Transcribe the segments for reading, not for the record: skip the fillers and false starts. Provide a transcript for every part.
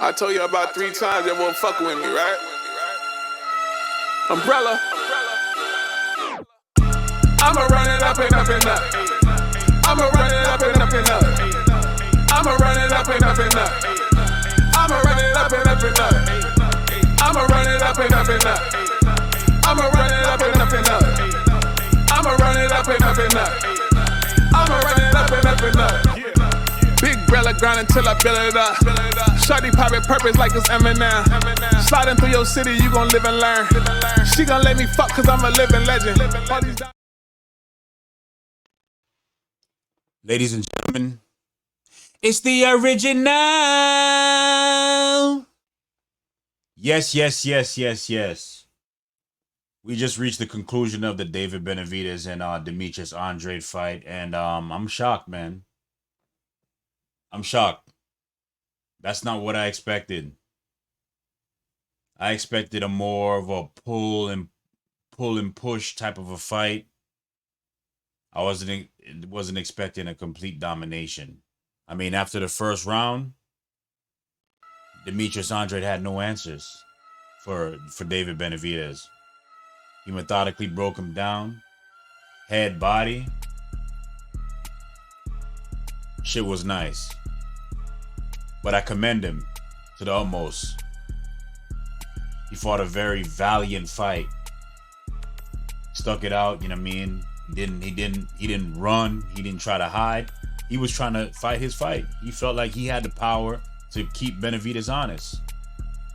I told you about 3 times that won't fuck with me, right? Umbrella. I'ma run it up and up and up. I'ma run it up and up and up. I'ma run it up and up and up. I'ma run it up and up and up. I'ma run it up and up and up. I'ma run it up and up and up. I'ma run it up and up and up. I'ma run it up and up and up. Big brella grind until I build it up. Shawty poppin' purpose like it's Eminem. Sliding through your city, you gon' live and learn. She gon' let me fuck cause I'm a living legend. Ladies and gentlemen, it's the original. Yes, yes, yes, yes, yes. We just reached the conclusion of the David Benavidez and Matias Andrade fight, and I'm shocked, man. I'm shocked. That's not what I expected. I expected a more of a pull and push type of a fight. I wasn't expecting a complete domination. I mean, after the first round, Matias Andrade had no answers for David Benavidez. He methodically broke him down, head, body. Shit was nice. But I commend him to the utmost. He fought a very valiant fight. Stuck it out, you know what I mean? He didn't run, he didn't try to hide. He was trying to fight his fight. He felt like he had the power to keep Benavidez honest.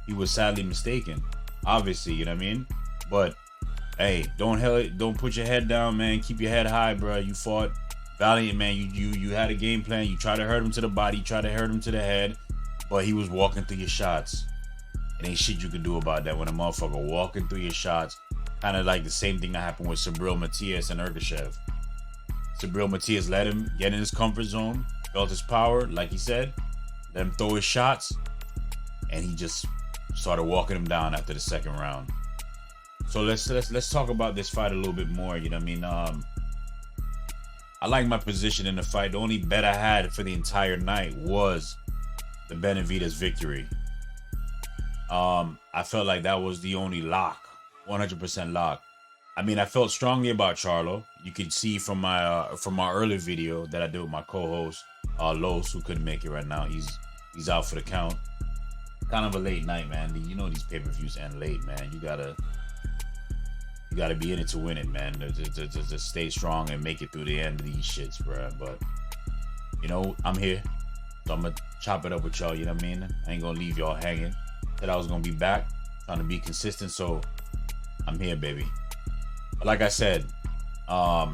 He was sadly mistaken, obviously, you know what I mean? But hey, don't put your head down, man. Keep your head high, bro. You fought valiant, man. You had a game plan. You tried to hurt him to the body, you tried to hurt him to the head, but he was walking through your shots. It ain't shit you can do about that when a motherfucker walking through your shots. Kind of like the same thing that happened with Matias and Ergashev. Matias let him get in his comfort zone, felt his power, like he said, let him throw his shots, and he just started walking him down after the second round. So let's talk about this fight a little bit more. You know what I mean? I like my position in the fight. The only bet I had for the entire night was the Benavidez victory. I felt like that was the only lock. 100% lock. I mean, I felt strongly about Charlo. You could see from my earlier video that I did with my co-host Los, who couldn't make it right now. He's out for the count. Kind of a late night, man. You know these pay-per-views end late, man. You gotta be in it to win it, man. To stay strong and make it through the end of these shits, bro. But you know, I'm here, so I'm gonna chop it up with y'all. You know what I mean? I ain't gonna leave y'all hanging. Said I was gonna be back, trying to be consistent, so I'm here, baby. But like I said, the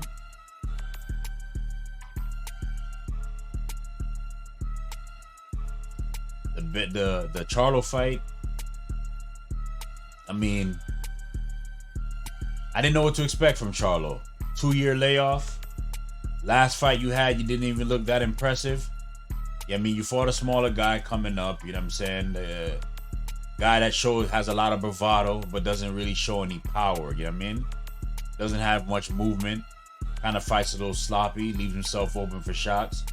Charlo fight, I mean, I didn't know what to expect from Charlo. 2-year layoff. Last fight you had, you didn't even look that impressive. Yeah, I mean, you fought a smaller guy coming up, you know what I'm saying? Guy that has a lot of bravado, but doesn't really show any power, you know what I mean? Doesn't have much movement. Kind of fights a little sloppy, leaves himself open for shots.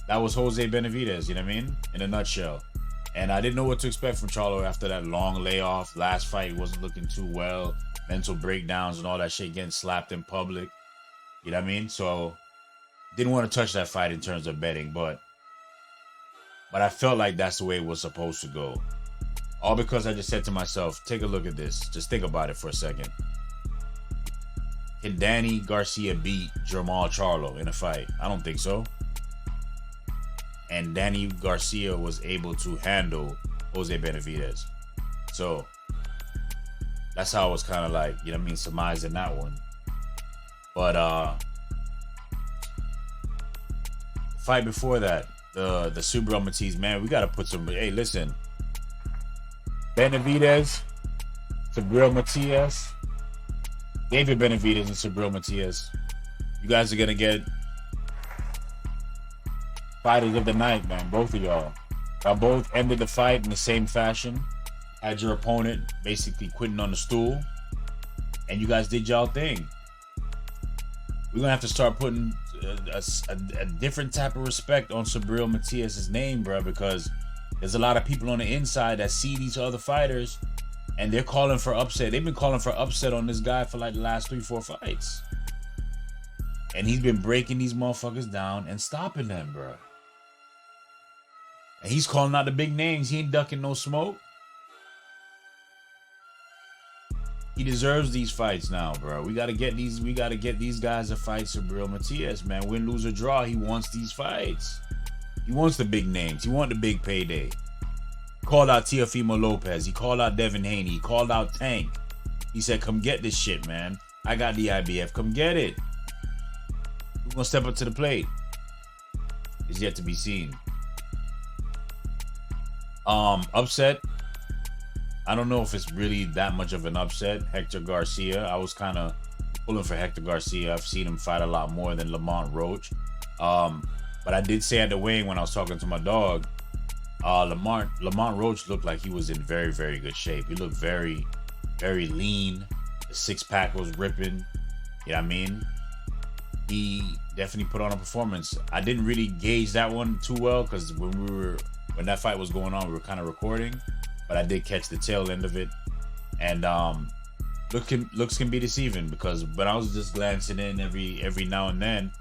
That was Jose Benavidez, you know what I mean? In a nutshell. And I didn't know what to expect from Charlo after that long layoff. Last fight wasn't looking too well. Mental breakdowns and all that shit, getting slapped in public. You know what I mean? So, didn't want to touch that fight in terms of betting, but I felt like that's the way it was supposed to go. All because I just said to myself, take a look at this. Just think about it for a second. Can Danny Garcia beat Jermall Charlo in a fight? I don't think so. And Danny Garcia was able to handle Jose Benavidez. So, that's how I was kind of like, you know what I mean, surmising that one. But, fight before that, the Subriel Matias, man, we got to put some, hey, listen. Benavidez, Subriel Matias, David Benavidez and Subriel Matias. You guys are going to get fighters of the night, man. Both of y'all. Y'all both ended the fight in the same fashion. Had your opponent basically quitting on the stool. And you guys did y'all thing. We're going to have to start putting a different type of respect on Subriel Matias' name, bro, because There's a lot of people on the inside that see these other fighters and they're calling for upset. They've been calling for upset on this guy for like the last 3-4 fights. And he's been breaking these motherfuckers down and stopping them, bro. And he's calling out the big names. He ain't ducking no smoke. He deserves these fights now, bro. We gotta get these guys a fight. Subriel Matias, man. Win, lose, or draw. He wants these fights. He wants the big names. He wants the big payday. He called out Teofimo Lopez. He called out Devin Haney. He called out Tank. He said, come get this shit, man. I got the IBF. Come get it. Who's gonna step up to the plate? Is yet to be seen. Upset. I don't know if it's really that much of an upset. Hector Garcia. I was kind of pulling for Hector Garcia. I've seen him fight a lot more than Lamont Roach. But I did say at the weigh-in when I was talking to my dog, Lamont Roach looked like he was in very, very good shape. He looked very, very lean. The six-pack was ripping. You know what I mean? He definitely put on a performance. I didn't really gauge that one too well because when that fight was going on, we were kind of recording. But I did catch the tail end of it. And looks can be deceiving because when I was just glancing in every now and then,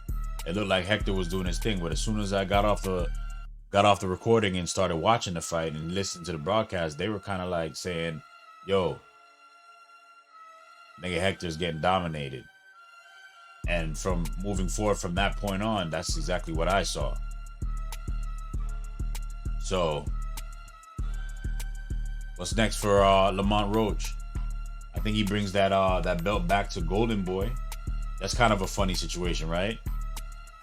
it looked like Hector was doing his thing. But as soon as I got off the recording and started watching the fight and listening to the broadcast, they were kind of like saying, yo, nigga, Hector's getting dominated. And from moving forward from that point on, that's exactly what I saw. So what's next for Lamont Roach? I think he brings that belt back to Golden Boy. That's kind of a funny situation, right?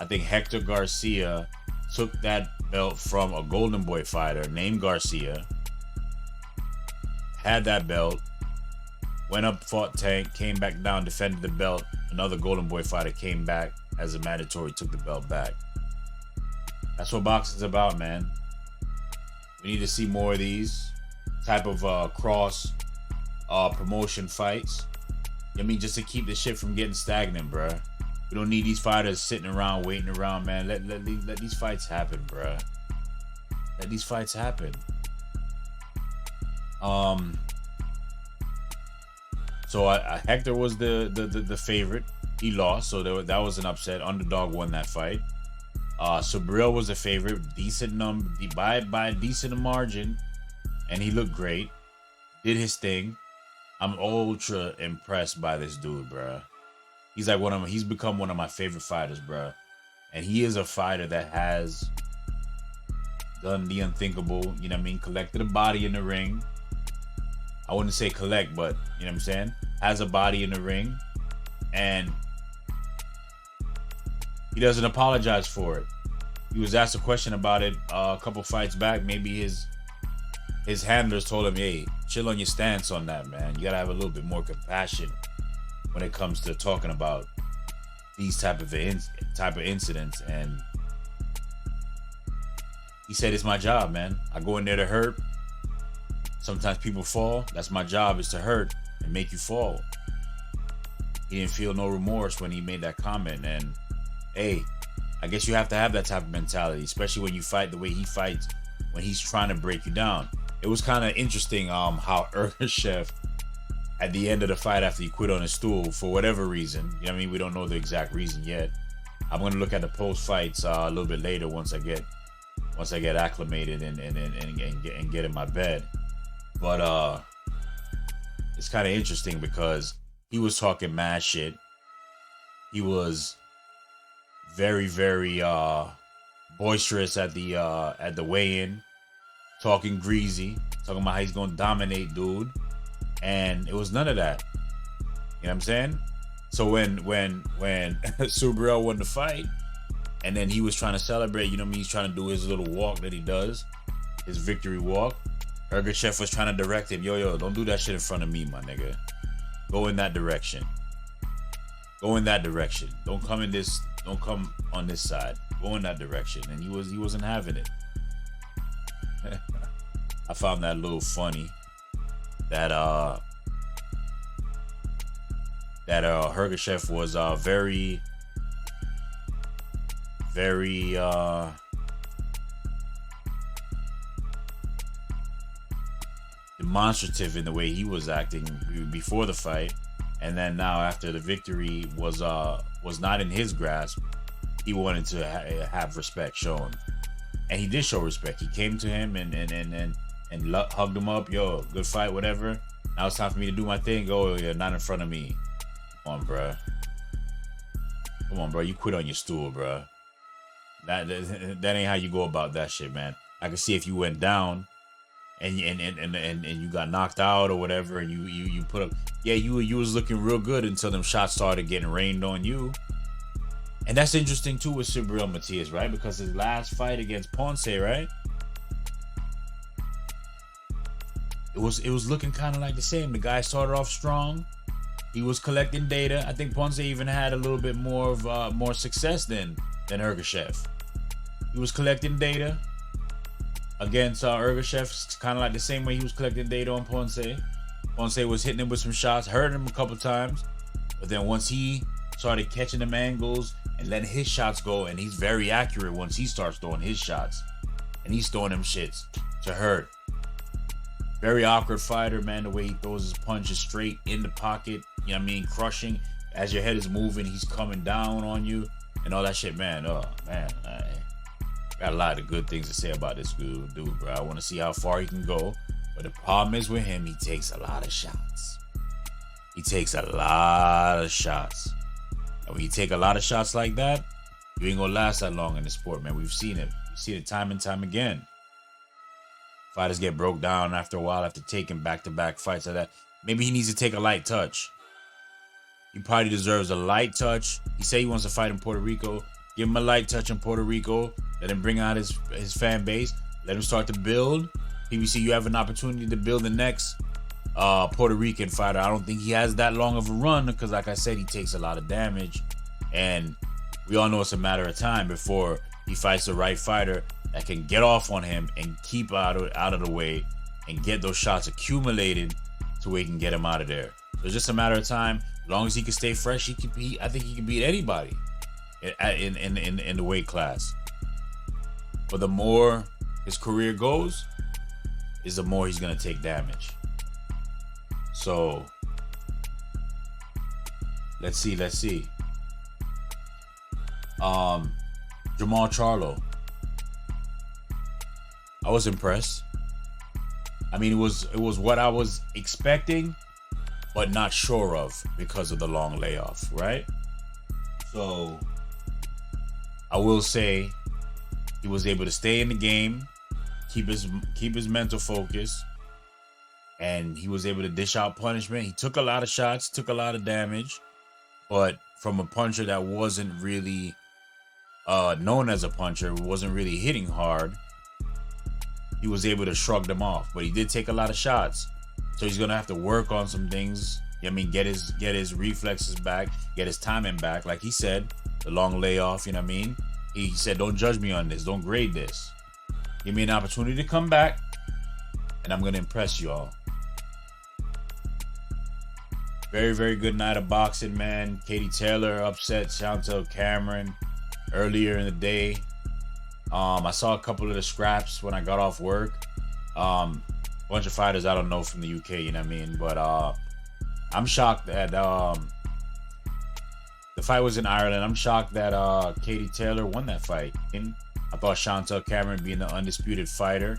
I think Hector Garcia took that belt from a Golden Boy fighter named Garcia, had that belt, went up, fought Tank, came back down, defended the belt. Another Golden Boy fighter came back as a mandatory, took the belt back. That's what boxing's about, man. We need to see more of these type of cross promotion fights. I mean, just to keep this shit from getting stagnant, bruh. We don't need these fighters sitting around, waiting around, man. Let these fights happen, bruh. Let these fights happen. So Hector was the favorite. He lost, so that was an upset. Underdog won that fight. Subriel was the favorite, decent number by a decent margin, and he looked great. Did his thing. I'm ultra impressed by this dude, bruh. He's like he's become one of my favorite fighters, bruh. And he is a fighter that has done the unthinkable, you know what I mean? Collected a body in the ring. I wouldn't say collect, but you know what I'm saying? Has a body in the ring. And he doesn't apologize for it. He was asked a question about it a couple fights back. Maybe his handlers told him, hey, chill on your stance on that, man. You gotta have a little bit more compassion when it comes to talking about these type of incidents. And he said, it's my job, man. I go in there to hurt. Sometimes people fall. That's my job, is to hurt and make you fall. He didn't feel no remorse when he made that comment. And hey, I guess you have to have that type of mentality, especially when you fight the way he fights, when he's trying to break you down. It was kind of interesting how Ergashev, at the end of the fight after he quit on his stool, for whatever reason, you know what I mean? We don't know the exact reason yet. I'm going to look at the post-fights a little bit later once I get acclimated and get in my bed. But it's kind of interesting because he was talking mad shit. He was very, very boisterous at the weigh-in, talking greasy, talking about how he's gonna dominate, dude. And it was none of that. You know what I'm saying? So when Subriel won the fight, and then he was trying to celebrate, you know what I mean? He's trying to do his little walk that he does, his victory walk. Ergashev was trying to direct him, yo, don't do that shit in front of me, my nigga. Go in that direction. Go in that direction. Don't come on this side. Go in that direction. And he wasn't having it. I found that a little funny. That Ergashev was very demonstrative in the way he was acting before the fight, and then now after the victory was not in his grasp, he wanted to have respect shown, and he did show respect. He came to him and hugged him up. Yo, good fight, whatever. Now it's time for me to do my thing. Go, yeah, not in front of me. Come on, bruh. Come on, bro. You quit on your stool, bruh. That ain't how you go about that shit, man. I can see if you went down and you got knocked out or whatever, and you put up, yeah, you was looking real good until them shots started getting rained on you. And that's interesting too with Subriel Matias, right? Because his last fight against Ponce, right? It was looking kind of like the same. The guy started off strong. He was collecting data. I think Ponce even had a little bit more of more success than Ergashev. He was collecting data against Ergashev, kind of like the same way he was collecting data on Ponce. Ponce was hitting him with some shots, hurt him a couple times, but then once he started catching them angles and letting his shots go, and he's very accurate once he starts throwing his shots, and he's throwing them shits to hurt. Very awkward fighter, man, the way he throws his punches straight in the pocket, you know what I mean, crushing. As your head is moving, he's coming down on you and all that shit, man. Oh, man, I got a lot of good things to say about this dude, bro. I want to see how far he can go. But the problem is with him, he takes a lot of shots. He takes a lot of shots. And when you take a lot of shots like that, you ain't gonna last that long in the sport, man. We've seen it. We've seen it time and time again. Fighters get broke down after a while after taking back-to-back fights like that. Maybe he needs to take a light touch. He probably deserves a light touch. He said he wants to fight in Puerto Rico. Give him a light touch in Puerto Rico. Let him bring out his fan base. Let him start to build. PBC, you have an opportunity to build the next Puerto Rican fighter. I don't think he has that long of a run because, like I said, he takes a lot of damage. And we all know it's a matter of time before he fights the right fighter that can get off on him and keep out of the way and get those shots accumulated to where he can get him out of there. So it's just a matter of time. As long as he can stay fresh, I think he can beat anybody in the weight class. But the more his career goes, is the more he's gonna take damage. So let's see. Jamal Charlo. I was impressed. I mean, it was what I was expecting, but not sure of because of the long layoff, right? So I will say he was able to stay in the game, keep his mental focus, and he was able to dish out punishment. He took a lot of shots, took a lot of damage, but from a puncher that wasn't really known as a puncher, wasn't really hitting hard, he was able to shrug them off. But he did take a lot of shots, so he's gonna have to work on some things. I mean, get his reflexes back, get his timing back. Like he said, the long layoff, you know what I mean? He said, don't judge me on this, don't grade this. Give me an opportunity to come back, and I'm gonna impress you all. Very, very good night of boxing, man. Katie Taylor upset Chantel Cameron earlier in the day. I saw a couple of the scraps when I got off work. Bunch of fighters I don't know from the UK, you know what I mean? But I'm shocked that the fight was in Ireland. I'm shocked that Katie Taylor won that fight. I thought Chantel Cameron, being the undisputed fighter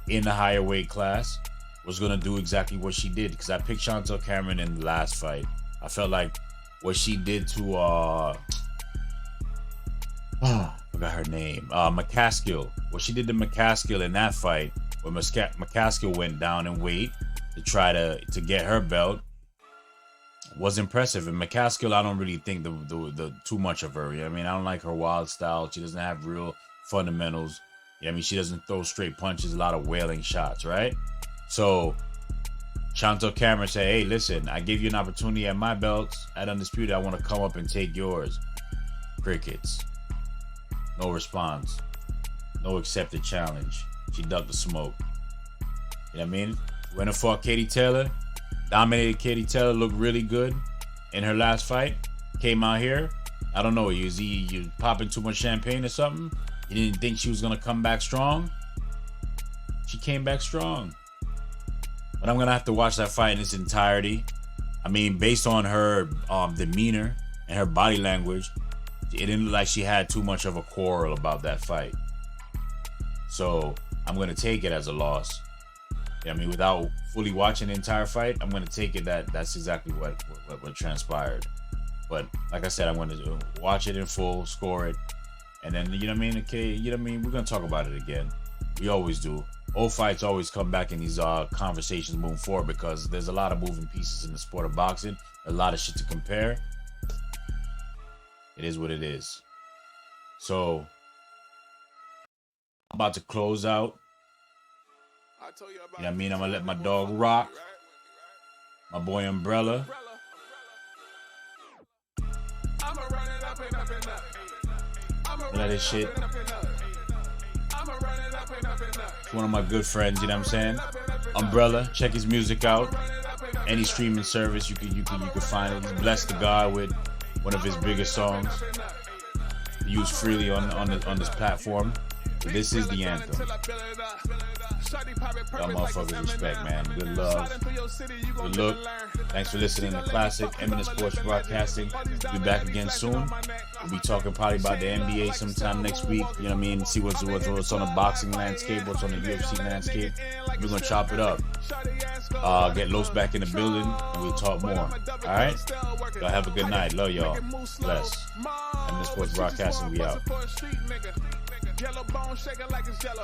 in the higher weight class, was going to do exactly what she did, because I picked Chantel Cameron in the last fight. I felt like what she did to forgot her name, McCaskill. What she did to McCaskill in that fight, when McCaskill went down in weight to try to get her belt, was impressive. And McCaskill, I don't really think the too much of her. You know what I mean? I don't like her wild style. She doesn't have real fundamentals. You know what I mean? She doesn't throw straight punches, a lot of wailing shots, right? So Chantel Cameron said, hey, listen, I gave you an opportunity at my belts at Undisputed. I want to come up and take yours. Crickets. No response. No accepted challenge. She ducked the smoke. You know what I mean? Went and fought Katie Taylor. Dominated Katie Taylor. Looked really good in her last fight. Came out here. I don't know. You popping too much champagne or something? You didn't think she was going to come back strong? She came back strong. But I'm gonna have to watch that fight in its entirety. I mean, based on her demeanor and her body language, it didn't look like she had too much of a quarrel about that fight. So I'm gonna take it as a loss. I mean, without fully watching the entire fight, I'm gonna take it that's exactly what transpired. But like I said, I'm gonna watch it in full, score it, and then you know what I mean. Okay, you know what I mean. We're gonna talk about it again. We always do. Old fights always come back in these conversations moving forward because there's a lot of moving pieces in the sport of boxing. A lot of shit to compare. It is what it is. So I'm about to close out. You know what I mean? I'm gonna let my dog rock. My boy Umbrella. Let this shit. It's one of my good friends, you know what I'm saying? Umbrella, check his music out. Any streaming service you can find it. He's blessed the guy with one of his biggest songs used freely on this platform. So this is the anthem. Y'all motherfuckers respect, man. Good love. Good look. Thanks for listening to Classic Eminent Sports Broadcasting. We'll be back again soon. We'll be talking probably about the NBA sometime next week. You know what I mean? See what's on the boxing landscape, what's on the UFC landscape. We're gonna chop it up. Get Los back in the building and we'll talk more. Alright? Y'all have a good night. Love y'all. Bless. Eminent Sports Broadcasting, we out.